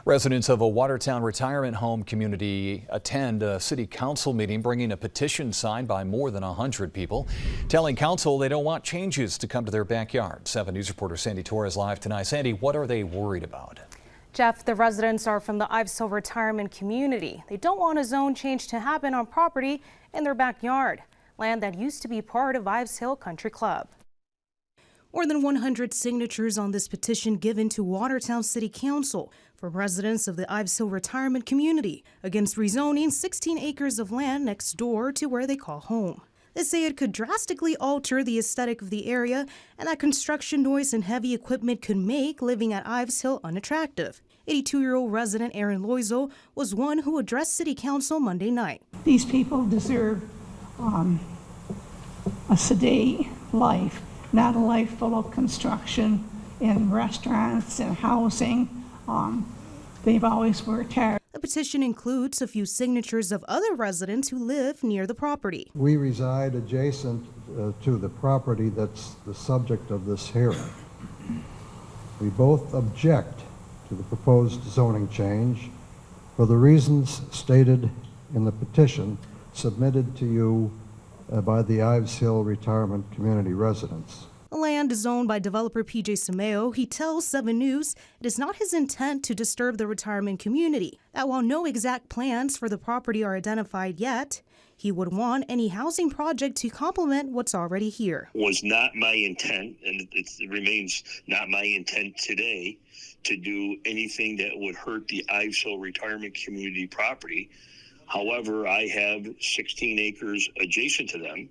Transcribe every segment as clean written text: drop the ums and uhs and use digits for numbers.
Residents of a Watertown retirement home community attend a city council meeting bringing a petition signed by more than 100 people, telling council they don't want changes to come to their backyard. 7 News reporter Sandy Torres live tonight. Sandy, what are they worried about? Jeff, the residents are from the Ives Hill retirement community. They don't want a zone change to happen on property in their backyard, land that used to be part of Ives Hill Country Club. More than 100 signatures on this petition given to Watertown City Council from residents of the Ives Hill retirement community against rezoning 16 acres of land next door to where they call home. They say it could drastically alter the aesthetic of the area and that construction noise and heavy equipment could make living at Ives Hill unattractive. 82-year-old resident Aaron Loizo was one who addressed City Council Monday night. These people deserve a sedate life, not a life full of construction and restaurants and housing. They've always worked hard. The petition includes a few signatures of other residents who live near the property. We reside adjacent to the property that's the subject of this hearing. We both object to the proposed zoning change for the reasons stated in the petition submitted to you by the Ives Hill retirement community residents. The land is owned by developer PJ Sameo. He tells 7 News it is not his intent to disturb the retirement community, that while no exact plans for the property are identified yet, he would want any housing project to complement what's already here. Was not my intent, and it remains not my intent today, to do anything that would hurt the Ives Hill retirement community property. However, I have 16 acres adjacent to them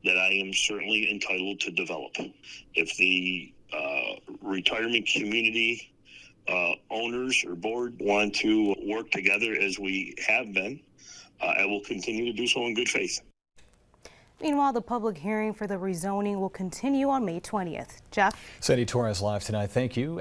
that I am certainly entitled to develop. If the retirement community owners or board want to work together as we have been, I will continue to do so in good faith. Meanwhile, the public hearing for the rezoning will continue on May 20th. Jeff? Sandy Torres live tonight. Thank you.